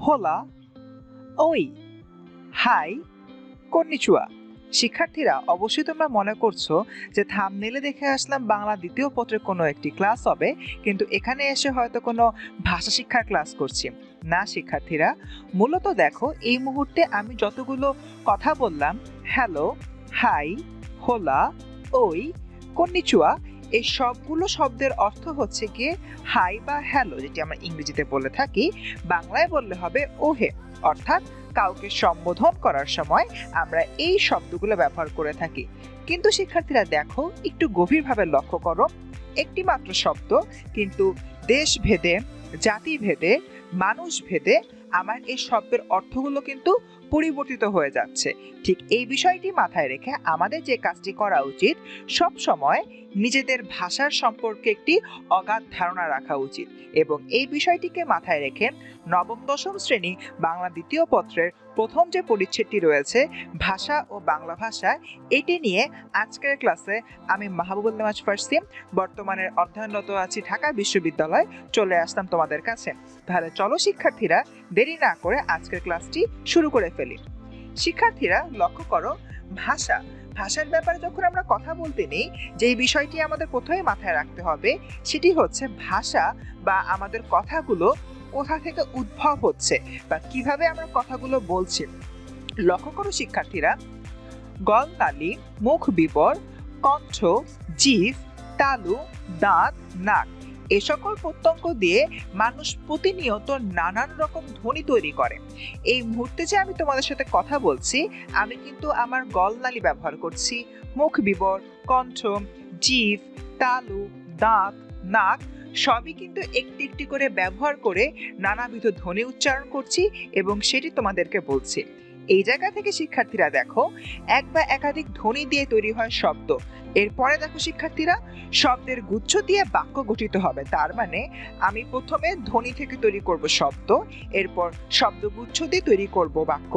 হোলা, ওই, হাই, কন্নিচুয়া। শিক্ষার্থীরা, অবশ্যই তোমরা মনে করছো যে থাম্বনেইলে দেখে আসলাম বাংলা দ্বিতীয় পত্রের কোনো একটি ক্লাস হবে, কিন্তু এখানে এসে হয়তো কোনো ভাষা শিক্ষার ক্লাস করছি। না শিক্ষার্থীরা, মূলত দেখো এই মুহূর্তে আমি যতগুলো কথা বললাম, হ্যালো, হাই, হোলা, ওই, কন্নিচুয়া, এই সবগুলো শব্দের অর্থ হচ্ছে গিয়ে হাই বা হ্যালো, যেটি আমরা ইংরেজিতে বলে থাকি, বাংলায় বললে হবে ওহে। অর্থাৎ কাউকে সম্বোধন করার সময় আমরা এই শব্দগুলো ব্যবহার করে থাকি। কিন্তু শিক্ষার্থীরা দেখো, একটু গভীরভাবে লক্ষ্য করো, একটি মাত্র শব্দ, কিন্তু দেশ ভেদে, জাতি ভেদে, মানুষ ভেদে আমার এই শব্দের অর্থগুলো কিন্তু পরিবর্তিত হয়ে যাচ্ছে। ঠিক এই বিষয়টি মাথায় রেখে আমাদের যে কাজটি করা উচিত, সব সময় নিজেদের ভাষার সম্পর্কে একটি অগাধ ধারণা রাখা উচিত। এবং এই বিষয়টিকে মাথায় রেখে নবম দশম শ্রেণী বাংলা দ্বিতীয় পত্রের প্রথম যে পরিচ্ছেদটি রয়েছে ভাষা ও বাংলা ভাষা, এটি নিয়ে আজকের ক্লাসে আমি মাহবুবুল নেওয়াজ ফার্সি, বর্তমানে অধ্যয়নরত আছি ঢাকা বিশ্ববিদ্যালয়, চলে আসলাম তোমাদের কাছে। তাহলে চলো শিক্ষার্থীরা, দেরি না করে আজকের ক্লাসটি শুরু করে ফেলি। শিক্ষার্থীরা লক্ষ্য করো, ভাষার ব্যাপারে যখন আমরা কথা বলতে নেই, যে বিষয়টি আমাদের প্রথমে মাথায় রাখতে হবে সেটি হচ্ছে ভাষা বা আমাদের কথাগুলো কোথা থেকে উদ্ভব হচ্ছে বা কিভাবে আমরা কথাগুলো বলছি। লক্ষ্য করো শিক্ষার্থীরা, গলনালী, মুখ বিবর, কণ্ঠ, জিভ, তালু, দাঁত, নাক, এ সকল প্রত্যঙ্গ দিয়ে মানুষ প্রতিনিয়ত নানান রকম ধ্বনি তৈরি করে। এই মুহূর্তে যে আমি তোমাদের সাথে কথা বলছি, আমি কিন্তু আমার গলনালী ব্যবহার করছি, মুখ বিবর, কণ্ঠ, জিভ, তালু, দাঁত, নাক, সবই কিন্তু একটি একটি করে ব্যবহার করে নানাবিধ ধ্বনি উচ্চারণ করছি এবং সেটি তোমাদেরকে বলছি। এই জায়গা থেকে শিক্ষার্থীরা দেখো, এক বা একাধিক ধ্বনি দিয়ে তৈরি হয় শব্দ। এরপরে দেখো শিক্ষার্থীরা, শব্দের গুচ্ছ দিয়ে বাক্য গঠিত হবে। তার মানে আমি প্রথমে ধ্বনি থেকে তৈরি করব শব্দ, এরপর শব্দগুচ্ছ দিয়ে তৈরি করব বাক্য।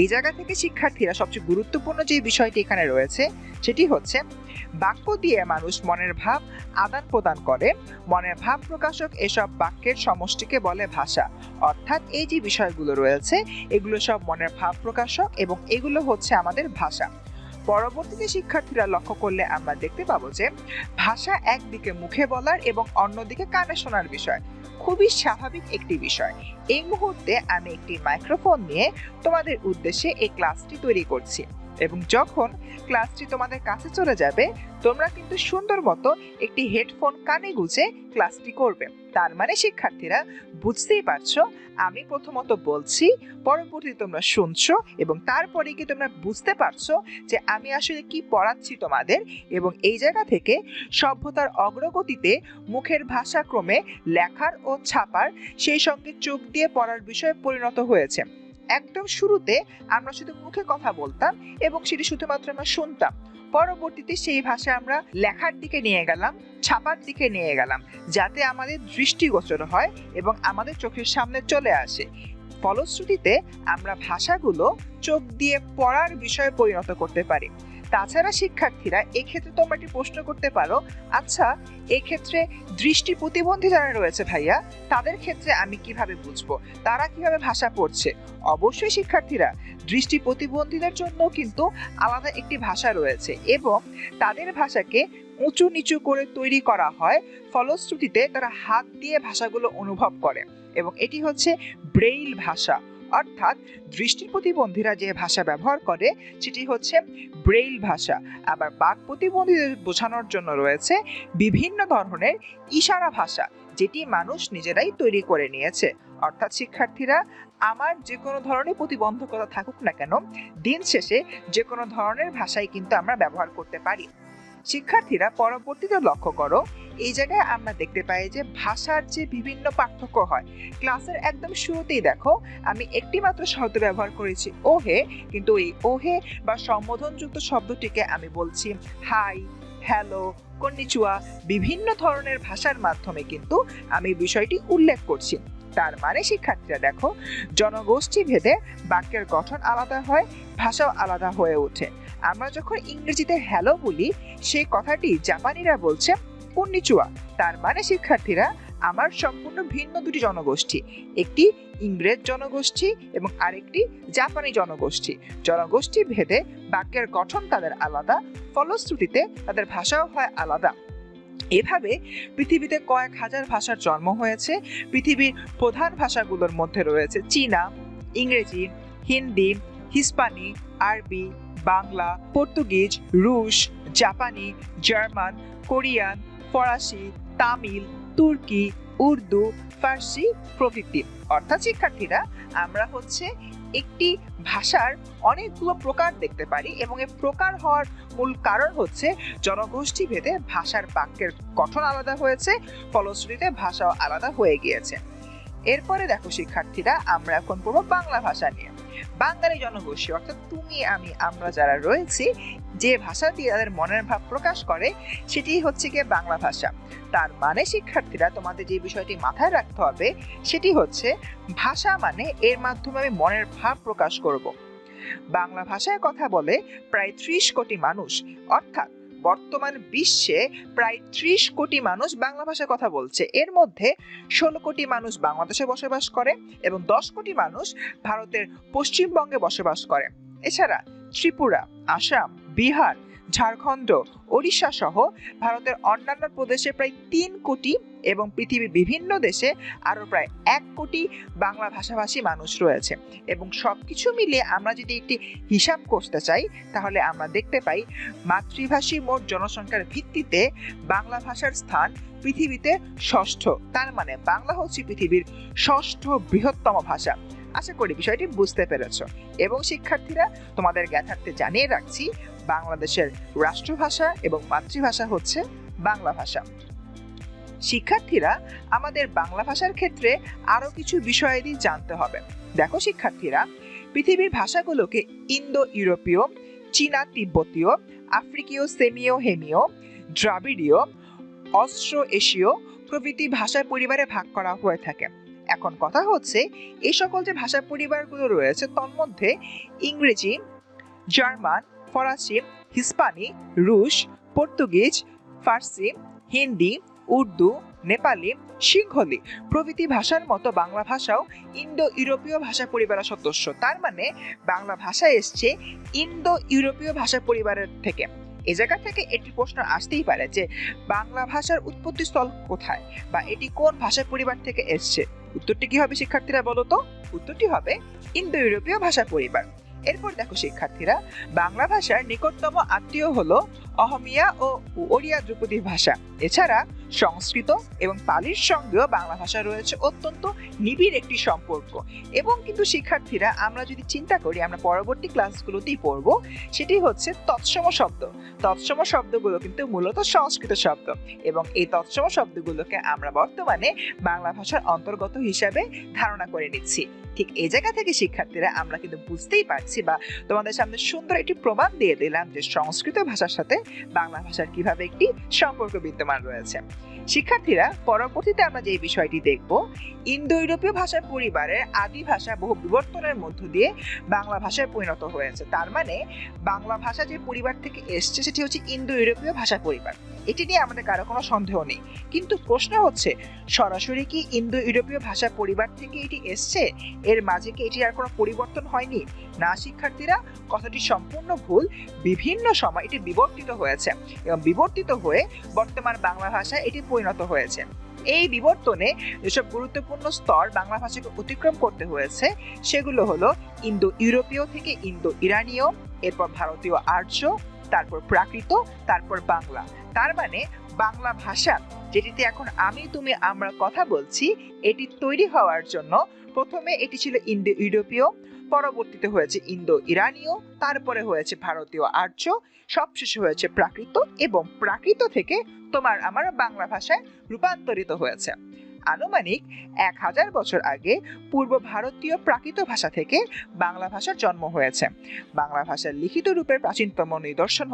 এই জায়গা থেকে শিক্ষার্থীরা সবচেয়ে গুরুত্বপূর্ণ যে বিষয়টি এখানে রয়েছে সেটি হচ্ছে, বাক্য দিয়ে মানুষ মনের ভাব আদান প্রদান করে। মনের ভাব প্রকাশক এসব বাক্যের সমষ্টিকে বলে ভাষা। অর্থাৎ এই যে বিষয়গুলো রয়েছে, এগুলো সব মনের ভাব প্রকাশক এবং এগুলো হচ্ছে আমাদের ভাষা। পরবর্তীতে শিক্ষার্থীরা লক্ষ্য করলে আমরা দেখতে পাবো যে ভাষা একদিকে মুখে বলার এবং অন্যদিকে কানে শোনার বিষয়, খুবই স্বাভাবিক একটি বিষয়। এই মুহূর্তে আমি একটি মাইক্রোফোন নিয়ে তোমাদের উদ্দেশ্যে এই ক্লাসটি তৈরি করছি এবং যখন ক্লাসটি তোমাদের কাছে চলে যাবে, তোমরা কিন্তু সুন্দর মতো একটি হেডফোন কানে গুঁজে ক্লাসটি করবে। তার মানে শিক্ষার্থীরা, বুঝতেই পারছো, আমি প্রথমত বলছি, পরবর্তী তোমরা শুনছো এবং তারপরে কি তোমরা বুঝতে পারছো যে আমি আসলে কি পড়াচ্ছি তোমাদের। এবং এই জায়গা থেকে সভ্যতার অগ্রগতিতে মুখের ভাষা ক্রমে লেখার ও ছাপার, সেই সঙ্গে চোখ দিয়ে পড়ার বিষয়ে পরিণত হয়েছে। একদম শুরুতে আমরা শুধু মুখে কথা বলতাম এবং সেটি শুধুমাত্র আমরা শুনতাম। পরবর্তীতে সেই ভাষা আমরা লেখার দিকে নিয়ে গেলাম, ছাপার দিকে নিয়ে গেলাম, যাতে আমাদের দৃষ্টিগোচর হয় এবং আমাদের চোখের সামনে চলে আসে। ফলশ্রুতিতে আমরা ভাষাগুলো চোখ দিয়ে পড়ার বিষয়ে পরিণত করতে পারি। তাছাড়া শিক্ষার্থীরা, এক্ষেত্রে তোমরা একটি প্রশ্ন করতে পারো, আচ্ছা এক্ষেত্রে দৃষ্টি প্রতিবন্ধী যারা রয়েছে ভাইয়া, তাদের ক্ষেত্রে আমি কিভাবে বুঝবো, তারা কিভাবে ভাষা পড়ছে? অবশ্যই শিক্ষার্থীরা, দৃষ্টি প্রতিবন্ধীদের জন্য কিন্তু আলাদা একটি ভাষা রয়েছে এবং তাদের ভাষাকে উঁচু নিচু করে তৈরি করা হয়। ফলশ্রুতিতে তারা হাত দিয়ে ভাষাগুলো অনুভব করে এবং এটি হচ্ছে ব্রেইল ভাষা। অর্থাৎ দৃষ্টি প্রতিবন্ধীরা যে ভাষা ব্যবহার করে সেটি হচ্ছে ব্রেইল ভাষা। আবার বাক প্রতিবন্ধীদের বোঝানোর জন্য রয়েছে বিভিন্ন ধরনের ইশারা ভাষা, যেটি মানুষ নিজেরাই তৈরি করে নিয়েছে। অর্থাৎ শিক্ষার্থীরা, আমার যে কোনো ধরনের প্রতিবন্ধকতা থাকুক না কেন, দিন শেষে যে কোনো ধরনের ভাষাই কিন্তু আমরা ব্যবহার করতে পারি। শিক্ষার্থীরা, পরবর্তীতে লক্ষ্য করো, এই জায়গায় আমরা দেখতে পাই যে ভাষার যে বিভিন্ন পার্থক্য হয়। ক্লাসের একদম শুরুতেই দেখো, আমি একটি মাত্র শব্দ ব্যবহার করেছি ওহে, কিন্তু এই ওহে বা সম্বোধনযুক্ত শব্দটিকে আমি বলছি হাই, হ্যালো, কন্নিচুয়া, বিভিন্ন ধরনের ভাষার মাধ্যমে কিন্তু আমি বিষয়টি উল্লেখ করছি। তার মানে শিক্ষার্থীরা দেখো, জনগোষ্ঠী ভেদে বাক্যের গঠন আলাদা হয়, ভাষাও আলাদা হয়ে ওঠে। আমরা যখন ইংরেজিতে হ্যালো বলি, সেই কথাটি জাপানিরা বলছে কন্নিচুয়া। তার মানে শিক্ষার্থীরা, আমার সম্পূর্ণ ভিন্ন দুটি জনগোষ্ঠী, একটি ইংরেজ জনগোষ্ঠী এবং আরেকটি জাপানি জনগোষ্ঠী। জনগোষ্ঠী ভেদে বাক্যের গঠন তাদের আলাদা, ফলশ্রুতিতে তাদের ভাষাও হয় আলাদা। এভাবে পৃথিবীতে কয়েক হাজার ভাষার জন্ম হয়েছে। পৃথিবীর প্রধান ভাষাগুলোর মধ্যে রয়েছে চীনা, ইংরেজি, হিন্দি, হিস্পানি, আরবি, বাংলা, পর্তুগিজ, রুশ, জাপানি, জার্মান, কোরিয়ান, ফরাসি, তামিল, তুর্কি, উর্দু, ফার্সি প্রভৃতি। অর্থাৎ শিক্ষার্থীরা, আমরা একটি ভাষার অনেকগুলো প্রকার দেখতে পারি এবং এই প্রকার হওয়ার মূল কারণ জনগোষ্ঠী ভেদে ভাষার বাক্যের গঠন আলাদা হয়েছে, ফলশ্রুতিতে ভাষাও আলাদা হয়ে গিয়েছে। এরপরে দেখো শিক্ষার্থীরা, আমরা এখন পড়বো বাংলা ভাষা নিয়ে। বাঙালি জনগোষ্ঠী অর্থাৎ তুমি, আমি, আমরা যারা রয়েছি, যে ভাষা দিয়ে তাদের মনের ভাব প্রকাশ করে সেটি গিয়ে বাংলা ভাষা। তার মানে শিক্ষার্থীরা, তোমাদের যে বিষয়টি মাথায় রাখতে হবে সেটি ভাষা মানে এর মাধ্যমে আমি মনের ভাব প্রকাশ করব। বাংলা ভাষায় কথা বলে প্রায় 30 কোটি মানুষ, অর্থাৎ বর্তমান বিশ্বে প্রায় 30 কোটি মানুষ বাংলা ভাষায় কথা বলছে। এর মধ্যে 16 কোটি মানুষ বাংলাদেশে বসবাস করে এবং 10 কোটি মানুষ ভারতের পশ্চিমবঙ্গে বসবাস করে। এছাড়া ত্রিপুরা, আসাম, বিহার, ঝাড়খণ্ড, ওড়িশা সহ ভারতের অন্যান্য প্রদেশে প্রায় 3 কোটি এবং পৃথিবীর বিভিন্ন দেশে আরো প্রায় 1 কোটি বাংলা ভাষাভাষী মানুষ রয়েছে। এবং সবকিছু মিলিয়ে আমরা যদি একটি হিসাব করতে চাই তাহলে আমরা দেখতে পাই মাতৃভাষী মোট জনসংখ্যার ভিত্তিতে বাংলা ভাষার স্থান পৃথিবীতে 6ষ্ঠ। তার মানে বাংলা পৃথিবীর 6ষ্ঠ বৃহত্তম ভাষা। আশা করি বিষয়টি বুঝতে পেরেছো। এবং শিক্ষার্থীরা, তোমাদের জ্ঞাতার্থে জানিয়ে রাখছি, বাংলাদেশের রাষ্ট্রভাষা এবং মাতৃভাষা বাংলা ভাষা। শিক্ষার্থীরা, আমাদের বাংলা ভাষার ক্ষেত্রে আরো কিছু বিষয়াদি জানতে হবে। দেখো শিক্ষার্থীরা, পৃথিবীর ভাষাগুলোকে ইন্দো ইউরোপীয়, চীনা তিব্বতীয়, আফ্রিকীয় সেমিও হেমিও, দ্রাবিড়ীয়, অস্ট্রো এশীয় প্রভৃতি ভাষা পরিবারে ভাগ করা হয়ে থাকে। এখন কথা এই সকল যে ভাষা পরিবারগুলো রয়েছে তন্মধ্যে ইংরেজি, জার্মান, ফরাসি, হিস্পানি, রুশ, পর্তুগিজ, ফার্সি, হিন্দি, উর্দু, নেপালি, সিংহলি প্রভৃতি ভাষার মতো বাংলা ভাষাও ইন্দো ইউরোপীয় ভাষা পরিবারের সদস্য। তার মানে বাংলা ভাষা এসছে ইন্দো ইউরোপীয় ভাষা পরিবারের থেকে। এই জায়গা থেকে একটি প্রশ্ন আসতেই পারে যে বাংলা ভাষার উৎপত্তিস্থল কোথায় বা এটি কোন ভাষা পরিবার থেকে এসছে। উত্তরটি কি হবে শিক্ষার্থীরা, বলো তো? উত্তরটি হবে ইন্দো ইউরোপীয় ভাষা পরিবার। এরপর দেখো শিক্ষার্থীরা, বাংলা ভাষার নিকটতম আত্মীয় হলো অহমিয়া ও ওড়িয়া ধ্রুপদী ভাষা। এছাড়া সংস্কৃত এবং পালির সঙ্গেও বাংলা ভাষা রয়েছে অত্যন্ত নিবিড় একটি সম্পর্ক। এবং কিন্তু শিক্ষার্থীরা, আমরা যদি চিন্তা করি, আমরা পরবর্তী ক্লাসগুলোতেই পড়বো, সেটি তৎসম শব্দ। তৎসম শব্দগুলো কিন্তু মূলত সংস্কৃত শব্দ এবং এই তৎসম শব্দগুলোকে আমরা বর্তমানে বাংলা ভাষার অন্তর্গত হিসাবে ধারণা করে নিচ্ছি। ঠিক এই জায়গা থেকে শিক্ষার্থীরা, আমরা কিন্তু বুঝতেই পারছি বা তোমাদের সামনে সুন্দর একটি প্রমাণ দিয়ে দিলাম যে সংস্কৃত ভাষার সাথে বাংলা ভাষার কিভাবে একটি সম্পর্ক বিদ্যমান রয়েছে। শিক্ষার্থীরা, পরবর্তীতে আমরা যে বিষয়টি দেখব, ইন্দো ইউরোপীয় ভাষার পরিবারের আদি ভাষা বহু বিবর্তনের মধ্য দিয়ে বাংলা ভাষায় পরিণত হয়েছে। তার মানে বাংলা ভাষা যে পরিবার থেকে এসছে সেটি ইন্দো ইউরোপীয় ভাষা পরিবার। এটি নিয়ে আমাদের কারো কোনো সন্দেহ নেই। কিন্তু প্রশ্ন সরাসরি কি ইন্দো ইউরোপীয় ভাষা পরিবার থেকে এটি এসছে? এর মাঝে কি এটির আর কোনো পরিবর্তন হয়নি? না শিক্ষার্থীরা, কথাটি সম্পূর্ণ ভুল। বিভিন্ন সময় এটি বিবর্তিত হয়েছে এবং বিবর্তিত হয়ে বর্তমান বাংলা ভাষায় এটি পরিণত হয়েছে। এই বিবর্তনে যেসব গুরুত্বপূর্ণ স্তর বাংলা ভাষাকে অতিক্রম করতে হয়েছে সেগুলো হলো ইন্দো ইউরোপীয় থেকে ইন্দো ইরানীয়, এরপর ভারতীয় আর্য, তারপর প্রাকৃত, তারপর বাংলা। তার মানে বাংলা ভাষা যেটিতে এখন আমি, তুমি, আমরা কথা বলছি, এটি তৈরি হওয়ার জন্য প্রথমে এটি ছিল ইন্দো ইউরোপীয়, পরবর্তীতে হয়েছে ইন্দো ইরানীয়, তারপরে হয়েছে ভারতীয় আর্য, সবশেষে হয়েছে প্রাকৃত এবং প্রাকৃত থেকে তোমার আমার বাংলা ভাষায় রূপান্তরিত হয়েছে। আনুমানিক 1000 বছর আগে পূর্ব ভারতীয় প্রাকৃত ভাষা থেকে বাংলা ভাষার জন্ম হয়েছে। বাংলা ভাষার লিখিত রূপের প্রাচীনতম নিদর্শন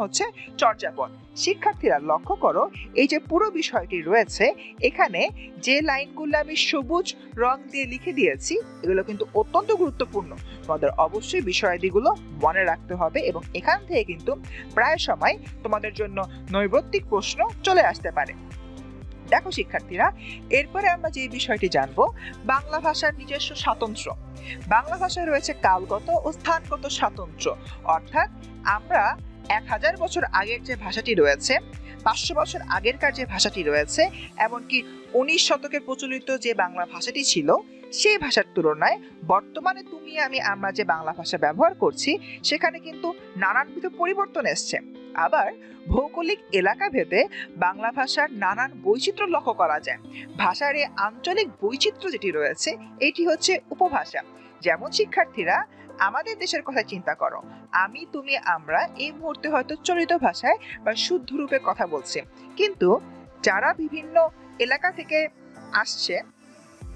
চর্যাপদ। শিক্ষার্থীরা লক্ষ্য করো, এই যে পুরো বিষয়টি রয়েছে, এখানে যে লাইনগুলো আমি সবুজ রং দিয়ে লিখে দিয়েছি এগুলো কিন্তু অত্যন্ত গুরুত্বপূর্ণ। তোমাদের অবশ্যই বিষয়াদিগুলো মনে রাখতে হবে এবং এখান থেকে কিন্তু প্রায় সময় তোমাদের জন্য নৈর্ব্যক্তিক প্রশ্ন চলে আসতে পারে। দেখো শিক্ষার্থীরা, এরপরে আমরা যে বিষয়টি জানবো বাংলা ভাষার নিজস্ব স্বাতন্ত্র্য। বাংলা ভাষায় রয়েছে কালগত ও স্থানগত স্বাতন্ত্র্য, অর্থাৎ আমরা 1000 বছর আগের যে ভাষাটি রয়েছে, 500 বছর আগেরকার যে ভাষাটি রয়েছে, এমনকি 19 শতকের প্রচলিত যে বাংলা ভাষাটি ছিল সেই ভাষার তুলনায় বর্তমানে তুমি আমি আমরা যে বাংলা ভাষা ব্যবহার করছি সেখানে কিন্তু নানানবিধ পরিবর্তন এসছে। আবার ভৌগোলিক এলাকা ভেদে বাংলা ভাষার নানান বৈচিত্র্য লক্ষ্য করা যায়। ভাষার এই আঞ্চলিক বৈচিত্র্য যেটি রয়েছে এটি হচ্ছে উপভাষা। যেমন শিক্ষার্থীরা, আমাদের দেশের কথা চিন্তা করো, আমি তুমি আমরা এই মুহূর্তে হয়তো চলিত ভাষায় বা শুদ্ধ রূপে কথা বলছি, কিন্তু যারা বিভিন্ন এলাকা থেকে আসছে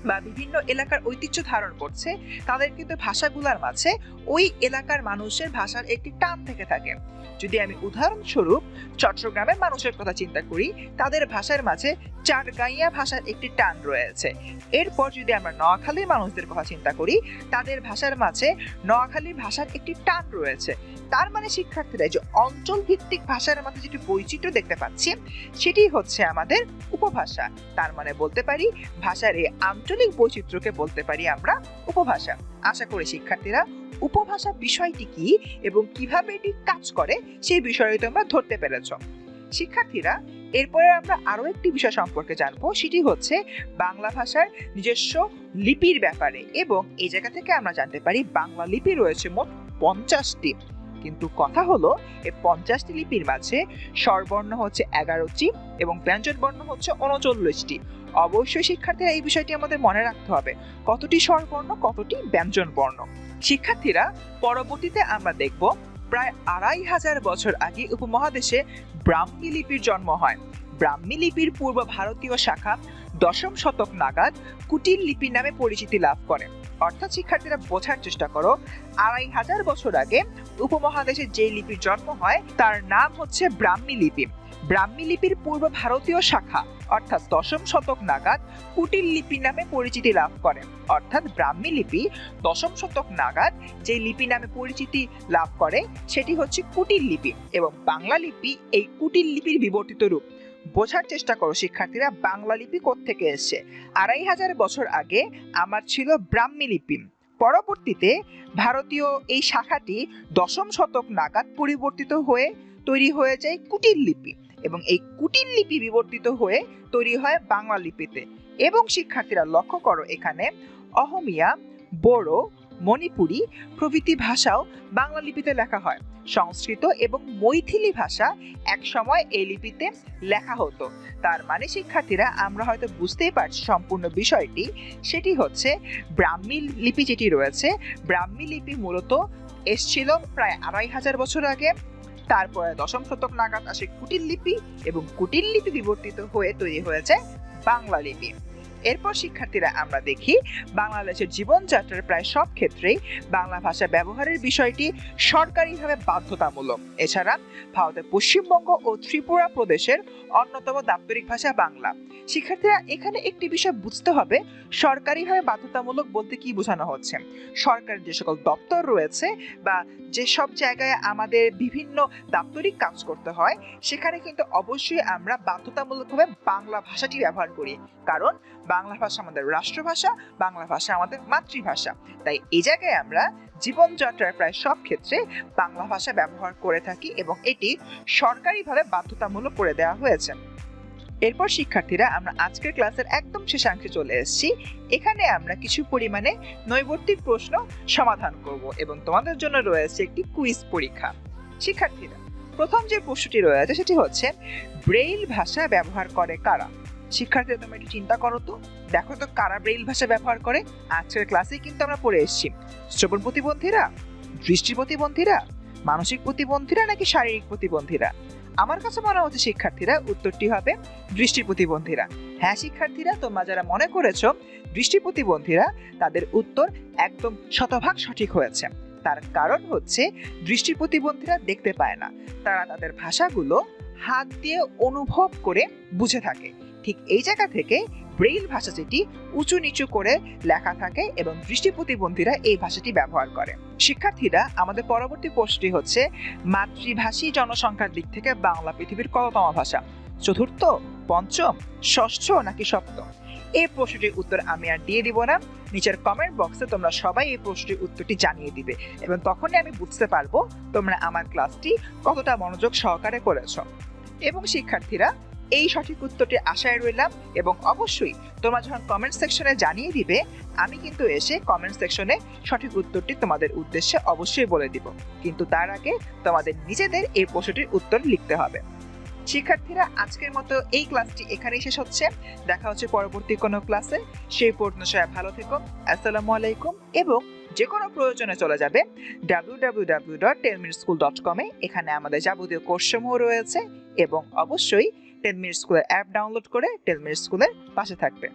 বা বিভিন্ন এলাকার ঐতিহ্য ধারণ করছে তাদের কিন্তু ভাষাগুলোর মাঝে ওই এলাকার মানুষের ভাষার একটি টান থেকে থাকে। যদি আমি উদাহরণস্বরূপ চট্টগ্রামের মানুষের কথা চিন্তা করি, তাদের ভাষার মাঝে চাটগাঁইয়া ভাষার একটি টান রয়েছে। এরপর যদি আমরা নোয়াখালীর মানুষদের কথা চিন্তা করি, তাদের ভাষার মাঝে নোয়াখালী ভাষার একটি টান রয়েছে। তার মানে শিক্ষার্থীরা, যে অঞ্চল ভিত্তিক ভাষার মাঝে যেটি বৈচিত্র্য দেখতে পাচ্ছি সেটি হচ্ছে আমাদের উপভাষা। তার মানে বলতে পারি ভাষার এই আঞ্চলিক বৈচিত্র্যকে বলতে পারি আমরা উপভাষা। আশা করি শিক্ষার্থীরা উপভাষা বিষয়টি কি এবং কিভাবে এটি কাজ করে সেই বিষয়টি তোমরা ধরতে পেরেছো। শিক্ষার্থীরা, এরপরে আমরা আরো একটি বিষয় সম্পর্কে জানবো, সেটি হচ্ছে বাংলা ভাষার নিজস্ব লিপির ব্যাপারে। এবং এই জায়গা থেকে আমরা জানতে পারি বাংলা লিপি রয়েছে মোট 50টি। কিন্তু কথা হলো এই 50টি লিপির মাঝে স্বরবর্ণ হচ্ছে 11টি এবং ব্যঞ্জন বর্ণ হচ্ছে 39টি। অবশ্যই শিক্ষার্থীরা এই বিষয়টি আমাদের মনে রাখতে হবে, কতটি স্বরবর্ণ কতটি ব্যঞ্জন বর্ণ। শিক্ষার্থীরা, পরবর্তীতে আমরা দেখব প্রায় 2500 বছর আগে উপমহাদেশে ব্রাহ্মী লিপির জন্ম হয়। ব্রাহ্মী লিপির পূর্ব ভারতীয় শাখা 10ম শতক নাগাদ কুটিল লিপি নামে পরিচিতি লাভ করে। অর্থাৎ শিক্ষার্থীরা বোঝার চেষ্টা করো, 2500 বছর আগে উপমহাদেশে যে লিপির জন্ম হয় তার নাম হচ্ছে ব্রাহ্মী লিপি। ব্রাহ্মী লিপির পূর্ব ভারতীয় শাখা অর্থাৎ 10ম শতক নাগাদ কুটিল লিপি নামে পরিচিতি লাভ করে। অর্থাৎ ব্রাহ্মী লিপি 10ম শতক নাগাদ যে লিপি নামে পরিচিতি লাভ করে সেটি হচ্ছে কুটিল লিপি, এবং বাংলা লিপি এই কুটিল লিপির বিবর্তিত রূপ। বোঝার চেষ্টা করো শিক্ষার্থীরা, বাংলা লিপি কোত্থেকে এসেছে। 2500 বছর আগে আমার ছিল ব্রাহ্মী লিপি, পরবর্তীতে ভারতীয় এই শাখাটি 10ম শতক নাগাদ পরিবর্তিত হয়ে তৈরি হয়ে যায় কুটিল লিপি, এবং এই কুটিল লিপি বিবর্তিত হয়ে তৈরি হয় বাংলা লিপিতে। এবং শিক্ষার্থীরা লক্ষ্য করো, এখানে অহমিয়া, বড়ো, মণিপুরি প্রভৃতি ভাষাও বাংলা লিপিতে লেখা হয়। সংস্কৃত এবং মৈথিলি ভাষা এক সময় এই লিপিতে লেখা হতো। তার মানে শিক্ষার্থীরা, আমরা হয়তো বুঝতেই পারছি সম্পূর্ণ বিষয়টি। সেটি হচ্ছে ব্রাহ্মী লিপি যেটি রয়েছে, ব্রাহ্মী লিপি মূলত এসছিল প্রায় 2500 বছর আগে। তারপরে 10ম শতক নাগাদ আসে কুটিল লিপি, এবং কুটিল লিপি বিবর্তিত হয়ে তৈরি হয়েছে বাংলা লিপি। এরপর শিক্ষার্থীরা আমরা দেখি বাংলাদেশের জীবনযাত্রার প্রায় সব ক্ষেত্রেই বাংলা ভাষা ব্যবহারের বিষয়টি সরকারিভাবে বাধ্যতামূলক। এছাড়া ভারতের পশ্চিমবঙ্গ ও ত্রিপুরা প্রদেশের অন্যতম দাপ্তরিক ভাষা বাংলা। শিক্ষার্থীরা, এখানে একটি বিষয় বুঝতে হবে, সরকারিভাবে বাধ্যতামূলক বলতে কি বোঝানো হচ্ছে। সরকারের যে সকল দপ্তর রয়েছে বা যেসব জায়গায় আমাদের বিভিন্ন দাপ্তরিক কাজ করতে হয় সেখানে কিন্তু অবশ্যই আমরা বাধ্যতামূলকভাবে বাংলা ভাষাটি ব্যবহার করি, কারণ বাংলা ভাষা আমাদের রাষ্ট্রভাষা, বাংলা ভাষা আমাদের মাতৃভাষা। তাই এই জায়গায় আমরা জীবনযাত্রার প্রায় সব ক্ষেত্রে বাংলা ভাষা ব্যবহার করে থাকি এবং এটি সরকারিভাবে বাধ্যতামূলক করে দেওয়া হয়েছে। এরপর শিক্ষার্থীরা, আমরা আজকের ক্লাসের একদম শেষাংশে চলে এসেছি। এখানে আমরা কিছু পরিমাণে নৈবর্তিক প্রশ্ন সমাধান করব এবং তোমাদের জন্য রয়েছে একটি কুইজ পরীক্ষা। শিক্ষার্থীরা, প্রথম যে প্রশ্নটি রয়েছে সেটি হচ্ছে ব্রেইল ভাষা ব্যবহার করে কারা। শিক্ষার্থীরা, তোমরা একটু চিন্তা করো তো, দেখো তো কারা ব্রেইল ভাষা ব্যবহার করে। আজকের ক্লাসে কিন্তু আমরা পড়ে এসেছি শ্রবণ প্রতিবন্ধীরা, দৃষ্টি প্রতিবন্ধীরা, মানসিক প্রতিবন্ধীরা নাকি শারীরিক প্রতিবন্ধীরা। আমার কাছে মনে হচ্ছে শিক্ষার্থীরা উত্তরটি হবে দৃষ্টি প্রতিবন্ধীরা। হ্যাঁ শিক্ষার্থীরা, তোমরা যারা মনে করেছো দৃষ্টি প্রতিবন্ধীরা, তাদের উত্তর একদম শতভাগ সঠিক হয়েছে। তার কারণ হচ্ছে দৃষ্টি প্রতিবন্ধীরা দেখতে পায় না, তারা তাদের ভাষাগুলো হাত দিয়ে অনুভব করে বুঝে থাকে। ঠিক এই জায়গা থেকে ব্রেইল ভাষা যেটি উঁচু নিচু করে লেখা থাকে এবং দৃষ্টি প্রতিবন্ধীরা এই ভাষাটি ব্যবহার করে। শিক্ষার্থীরা, আমাদের পরবর্তী প্রশ্নটি হচ্ছে মাতৃভাষী জনসংখ্যার দিক থেকে বাংলা পৃথিবীর কততম ভাষা? চতুর্থ, পঞ্চম, ষষ্ঠ নাকি সপ্তম? এই প্রশ্নটির উত্তর আমি আর দিয়ে দিব না। নিচের কমেন্ট বক্সে তোমরা সবাই এই প্রশ্নটির উত্তরটি জানিয়ে দিবে এবং তখনই আমি বুঝতে পারবো তোমরা আমার ক্লাসটি কতটা মনোযোগ সহকারে করেছো। এবং শিক্ষার্থীরা, এই সঠিক উত্তরটি আশায় রইলাম এবং অবশ্যই তোমরা যখন কমেন্ট সেকশনে জানিয়ে দিবে আমি কিন্তু এসে কমেন্ট সেকশনে সঠিক উত্তরটি তোমাদের উদ্দেশ্যে অবশ্যই বলে দিব। কিন্তু তার আগে তোমাদের নিজেদের এই প্রশ্নটির উত্তর লিখতে হবে। শিক্ষার্থীরা, আজকের মতো এই ক্লাসটি এখানেই শেষ হচ্ছে। দেখা হচ্ছে পরবর্তী কোনো ক্লাসে। সেই পর্যন্ত সবাই ভালো থেকো। আসসালামু আলাইকুম। এবং যে কোনো প্রয়োজনে চলে যাবে www.10minuteschool.com এ। এখানে আমাদের যাবতীয় কোর্সসমূহ রয়েছে এবং অবশ্যই 10 মিনিট স্কুলের অ্যাপ ডাউনলোড করে 10 মিনিট স্কুলের পাশে থাকবে।